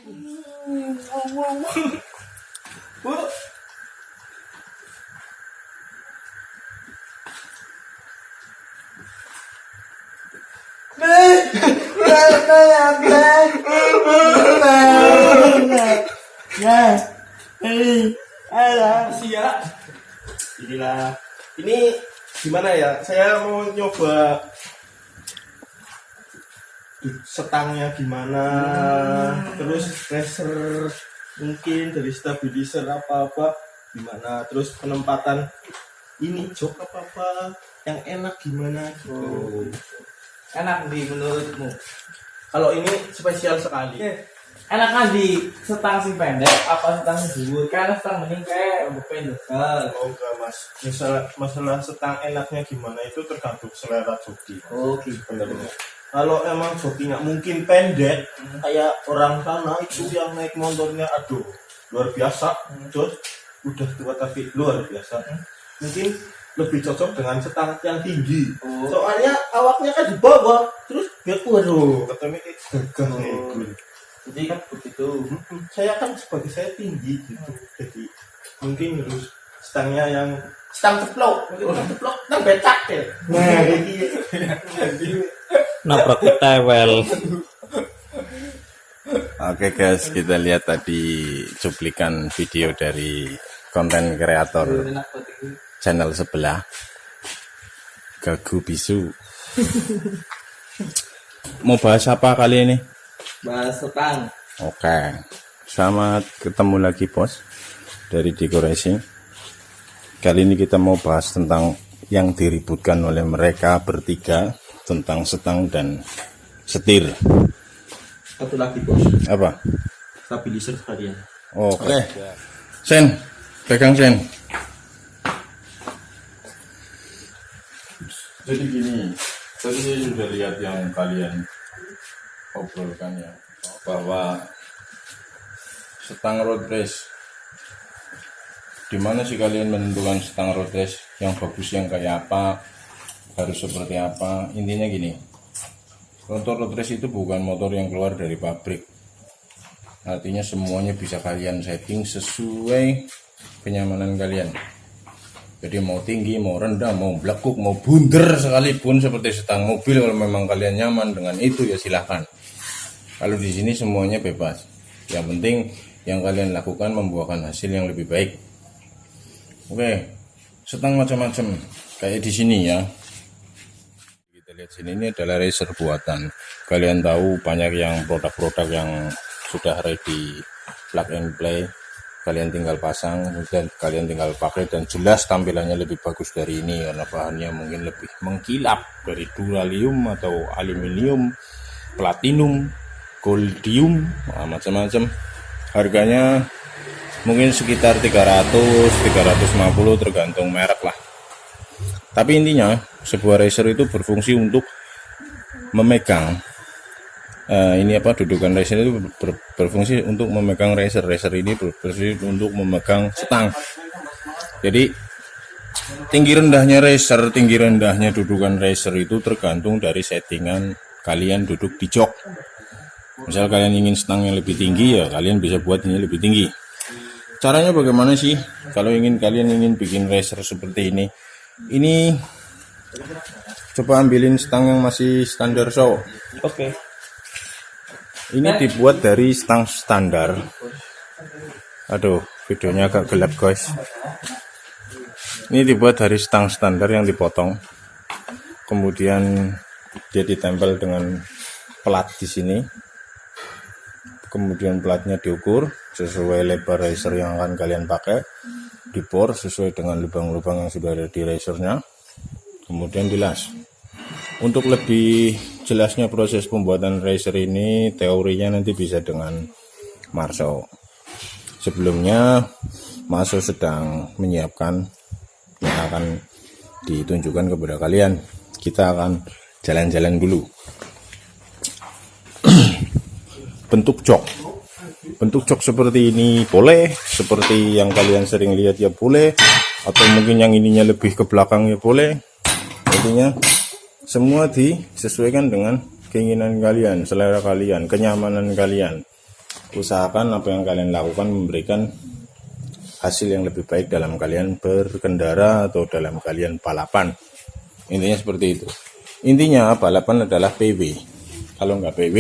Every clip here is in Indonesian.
Bu. Siap. Inilah. Ini gimana ya? Saya mau nyoba setangnya gimana, terus pressure mungkin dari stabilizer apa-apa gimana, terus penempatan ini jok apa-apa yang enak gimana gitu. Enak di menurutmu? Kalau ini spesial sekali. Enak kan di setang sing pendek apa setang sing dhuwur? Kan setang mending kayak untuk pendek. Oh enggak mas, masalah setang enaknya gimana itu tergantung selera joki. Oh gitu. Bener-bener. Kalau emang joki nggak mungkin pendek, kayak orang sana itu yang naik motornya, aduh luar biasa, terus udah tua tapi luar biasa. Mungkin lebih cocok dengan setang yang tinggi. Soalnya awaknya kan di bawah, terus dia waduh, katanya gagah. Jadi kan begitu. Saya kan sebagai saya tinggi gitu, jadi mungkin harus setangnya yang Setang ceplok, setang becak ya. nah jadi Nabrak tewel. Oke guys, kita lihat tadi cuplikan video dari konten kreator channel sebelah, Gagu Bisu. Mau bahas apa kali ini? Bahas setang. Oke, selamat ketemu lagi bos dari Diko Racing. Kali ini kita mau bahas tentang yang diributkan oleh mereka bertiga tentang setang dan setir. satu lagi bos, Apa? stabilizer sekalian. Oke. Sen, pegang Sen. Jadi gini, tadi saya sudah lihat yang kalian obrolkan ya, bahwa setang road race. Di mana sih kalian menentukan setang road race yang bagus, yang kayak apa, harus seperti apa? Intinya gini, motor road race itu bukan motor yang keluar dari pabrik. Artinya semuanya bisa kalian setting sesuai kenyamanan kalian. Jadi mau tinggi, mau rendah, mau blekuk, mau bunder sekalipun seperti setang mobil, kalau memang kalian nyaman dengan itu ya silahkan. Kalau di sini semuanya bebas. Yang penting yang kalian lakukan membuahkan hasil yang lebih baik. Oke, setang macam-macam kayak di sini ya. Kita lihat sini, ini adalah racer buatan. Kalian tahu banyak yang produk-produk yang sudah ready plug and play. Kalian tinggal pasang dan kalian tinggal pakai, dan jelas tampilannya lebih bagus dari ini karena bahannya mungkin lebih mengkilap dari duralium atau aluminium, platinum, goldium, macam-macam. Harganya mungkin sekitar 300-350 tergantung merek lah. Tapi intinya sebuah racer itu berfungsi untuk memegang dudukan racer itu berfungsi untuk memegang racer ini berfungsi untuk memegang setang. Jadi tinggi rendahnya racer, tinggi rendahnya dudukan racer itu tergantung dari settingan kalian duduk di jok. Misal kalian ingin setang yang lebih tinggi, ya kalian bisa buat ini lebih tinggi. Caranya bagaimana sih kalau kalian ingin bikin racer seperti ini? Ini coba ambilin setang yang masih standar show. Oke. Ini dibuat dari setang standar. Aduh, videonya agak gelap guys. Ini dibuat dari setang standar yang dipotong. Kemudian dia ditempel dengan plat di sini. Kemudian platnya diukur sesuai lebar racer yang akan kalian pakai, dibor sesuai dengan lubang-lubang yang sudah ada di racernya, kemudian dilas. Untuk lebih jelasnya proses pembuatan racer ini, teorinya nanti bisa dengan Marso. Sebelumnya Marso sedang menyiapkan yang akan ditunjukkan kepada kalian. Kita akan jalan-jalan dulu. Bentuk jok seperti ini boleh, seperti yang kalian sering lihat ya boleh, atau mungkin yang ininya lebih ke belakang ya boleh. Intinya semua disesuaikan dengan keinginan kalian, selera kalian, kenyamanan kalian. usahakan apa yang kalian lakukan memberikan hasil yang lebih baik dalam kalian berkendara atau dalam kalian balapan. Intinya seperti itu. Intinya balapan adalah PW. Kalau nggak PW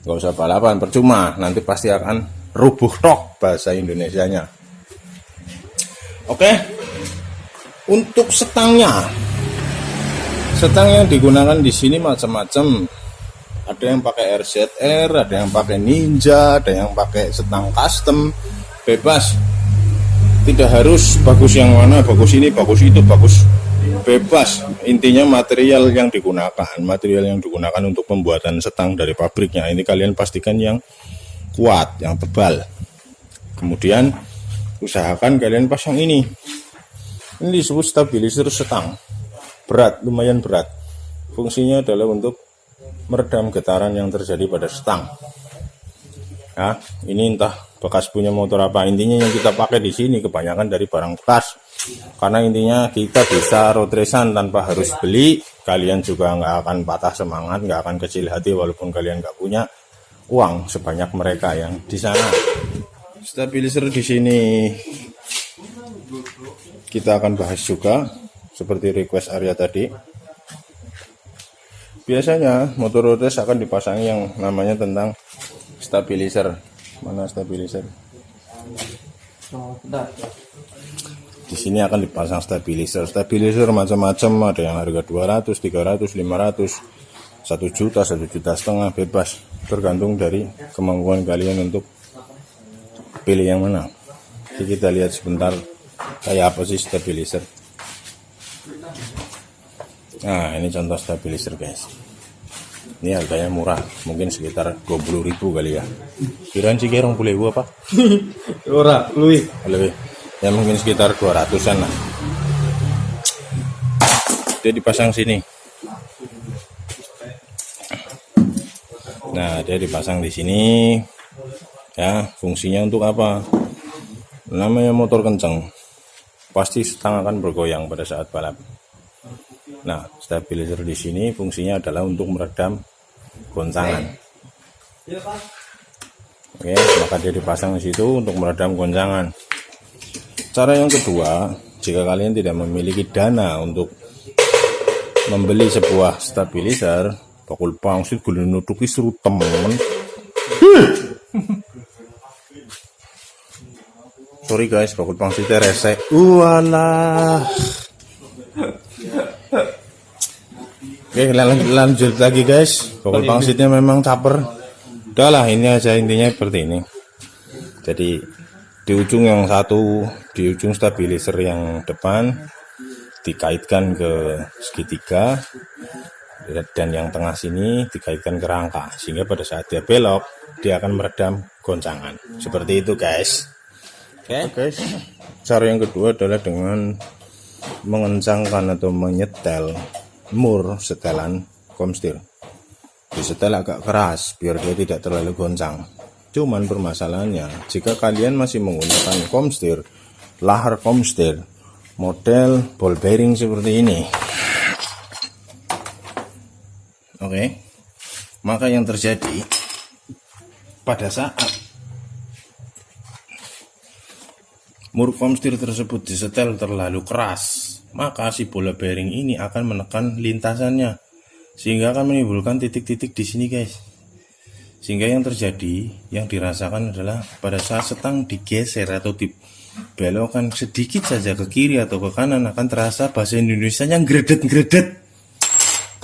nggak usah balapan, percuma, nanti pasti akan rubuh tok bahasa Indonesianya. Oke, untuk setang yang digunakan di sini macam-macam. Ada yang pakai RZR, ada yang pakai Ninja, ada yang pakai setang custom, bebas. Tidak harus bagus yang mana, bagus ini, bagus itu, bagus, bebas. Intinya material yang digunakan untuk pembuatan setang dari pabriknya. Ini kalian pastikan yang kuat, yang tebal. Kemudian usahakan kalian pasang ini. Ini disebut stabilizer setang. Berat, lumayan berat. Fungsinya adalah untuk meredam getaran yang terjadi pada setang. Ya, ini entah bekas punya motor apa, intinya yang kita pakai di sini kebanyakan dari barang bekas. Karena intinya kita bisa road race-an tanpa harus beli. Kalian juga nggak akan patah semangat, nggak akan kecil hati walaupun kalian nggak punya uang sebanyak mereka yang di sana. Stabilizer di sini kita akan bahas juga seperti request Arya tadi. Biasanya motor road race akan dipasangi yang namanya tentang stabilizer. Mana stabilizer? Di sini akan dipasang stabilizer. Stabilizer macam-macam, ada yang harga 200, 300, 500, 1 juta, 1,5 juta, bebas. Tergantung dari kemampuan kalian untuk pilih yang mana. Jadi kita lihat sebentar kayak apa sih stabilizer. Nah, ini contoh stabilizer guys. Ini harganya murah, mungkin sekitar 20.000 kali ya. Kirain sih kira 20.000 apa? Ora, lebih. Lebih. Ya mungkin sekitar 200-an lah. Dia dipasang sini. Nah, dia dipasang di sini. Ya, fungsinya untuk apa? Namanya motor kencang. Pasti setang akan bergoyang pada saat balap. Nah, stabilizer di sini fungsinya adalah untuk meredam goncangan. Oke, maka dia dipasang di situ untuk meredam goncangan. Cara yang kedua, jika kalian tidak memiliki dana untuk membeli sebuah stabilizer, bakul pangsit gula nutuki seru temen. Sorry guys, bakul pangsitnya resek. Walah. Oke, lanjut lagi guys. Bakul pangsitnya memang caper. Udah lah, ini aja intinya seperti ini. Jadi di ujung yang satu, di ujung stabilizer yang depan dikaitkan ke segitiga, dan yang tengah sini dikaitkan ke rangka, sehingga pada saat dia belok dia akan meredam goncangan. Seperti itu guys. Oke guys. Cara yang kedua adalah dengan mengencangkan atau menyetel mur setelan komstir. Disetel agak keras biar dia tidak terlalu goncang. Cuman permasalahannya, jika kalian masih menggunakan komstir, lahar komstir model ball bearing seperti ini, oke, maka yang terjadi pada saat mur komstir tersebut disetel terlalu keras, maka si bola bearing ini akan menekan lintasannya, sehingga akan menimbulkan titik-titik di sini guys. Sehingga yang terjadi, yang dirasakan adalah pada saat setang digeser atau dibelokkan sedikit saja ke kiri atau ke kanan, akan terasa bahasa Indonesianya gredet-gredet,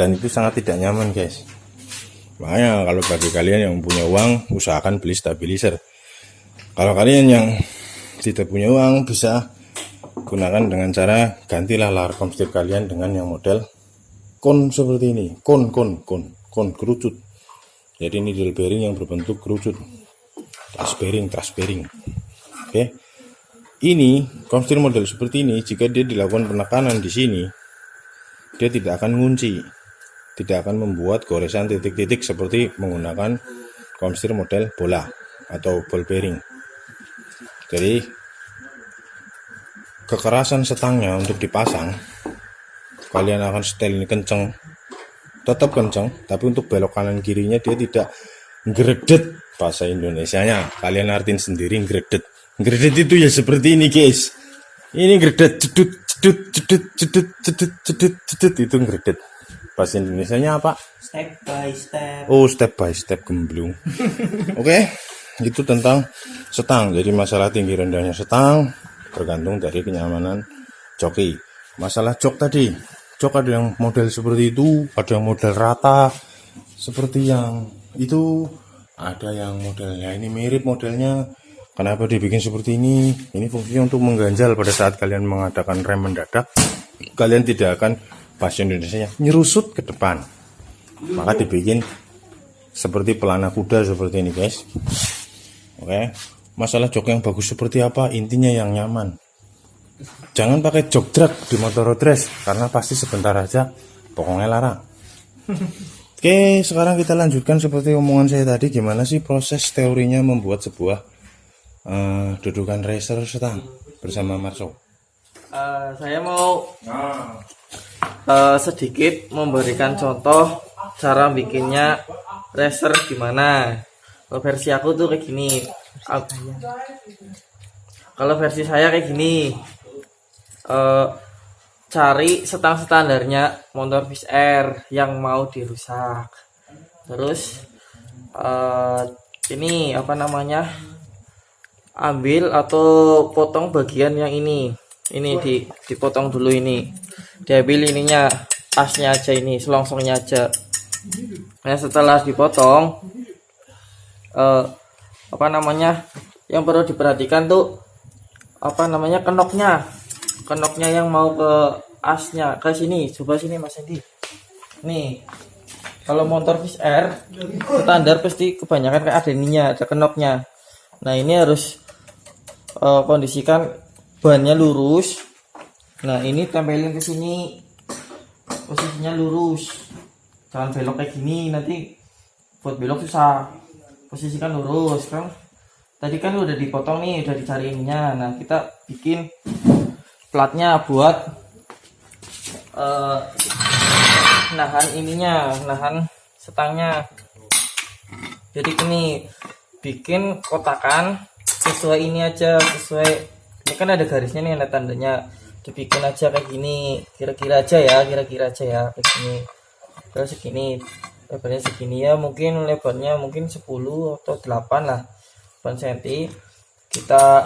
dan itu sangat tidak nyaman guys. Makanya kalau bagi kalian yang punya uang, usahakan beli stabilizer. Kalau kalian yang tidak punya uang, bisa gunakan dengan cara gantilah lahar komstir kalian dengan yang model kon seperti ini, kon kerucut. Jadi ini needle bearing yang berbentuk kerucut, truss bearing. Oke, ini komstir model seperti ini, jika dia dilakukan penekanan di sini, dia tidak akan ngunci, tidak akan membuat goresan titik-titik seperti menggunakan komstir model bola atau ball bearing. Jadi kekerasan setangnya untuk dipasang, kalian akan setel ini kenceng, tetap kenceng, tapi untuk belok kanan kirinya dia tidak geredet bahasa Indonesianya kalian artiin sendiri gredet. Gredet itu ya seperti ini guys. Ini gredet cedut cedut cedut cedut cedut cedut cedut itu gredet. Bahasa Indonesianya apa? Step by step. Oh, step by step gemblung. Oke, itu tentang setang. Jadi masalah tinggi rendahnya setang tergantung dari kenyamanan joki. Masalah jok tadi, jok ada yang model seperti itu, ada yang model rata seperti yang itu, ada yang modelnya ini mirip modelnya. Kenapa dibikin seperti ini? Ini fungsinya untuk mengganjal pada saat kalian mengadakan rem mendadak. Kalian tidak akan, bahasa Indonesia, nyerusut ke depan. Maka dibikin seperti pelana kuda seperti ini guys. Oke, masalah jok yang bagus seperti apa? Intinya yang nyaman. Jangan pakai jok drag di motor road race karena pasti sebentar aja pokoknya larang. Oke, sekarang kita lanjutkan seperti omongan saya tadi, gimana sih proses teorinya membuat sebuah dudukan racer setang bersama Marso. Saya mau sedikit memberikan contoh cara bikinnya racer gimana. Kalau versi aku tuh kayak gini. Kalau versi saya kayak gini. Cari setang standarnya motor Fish Air yang mau dirusak. Terus ini apa namanya, ambil atau potong bagian yang ini dipotong dulu, ini diambil ininya, asnya aja, ini selongsongnya aja. Nah setelah dipotong apa namanya, yang perlu diperhatikan tuh apa namanya, kenoknya yang mau ke asnya, ke sini, coba sini Mas Andi. Nih, kalau motor Fish Air standar pasti kebanyakan kayak ada ininya, ada kenoknya. Nah ini harus kondisikan bannya lurus. Nah ini tempelin ke sini, posisinya lurus, jangan belok kayak gini, nanti buat belok susah. Posisikan lurus kan. Tadi kan udah dipotong nih, udah dicari ininya. Nah kita bikin platnya buat nahan ininya, nahan setangnya. Jadi ini bikin kotakan sesuai ini aja, sesuai ini kan ada garisnya nih, ada tandanya. Dibikin aja kayak gini, kira-kira aja ya kayak gini. Terus segini, lebarnya segini ya, mungkin lebarnya mungkin 10 atau 8 lah, 8 cm. Kita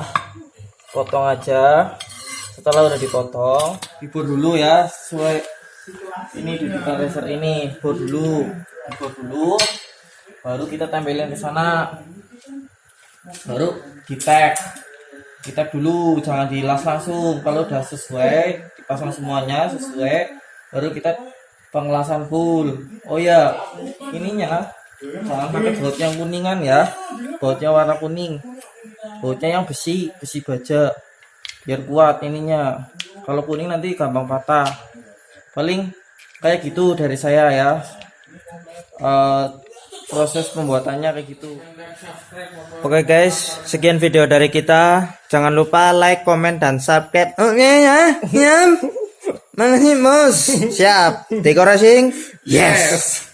potong aja. Setelah udah dipotong, dibor dulu ya, sesuai ini dudukan racer ini, bor dulu, baru kita tempelin ke sana, baru di tag dulu, jangan dilas langsung. Kalau udah sesuai, dipasang semuanya sesuai, baru kita pengelasan full. Oh ya, ininya jangan pakai baut yang kuningan ya, bautnya warna kuning, bautnya yang besi baja biar kuat ininya. Kalau kuning nanti gampang patah. Paling kayak gitu dari saya ya. Proses pembuatannya kayak gitu. Oke guys, sekian video dari kita. Jangan lupa like, komen, dan subscribe. Oke ya, Makasih Mus. Siap. Dekorasi. Yes.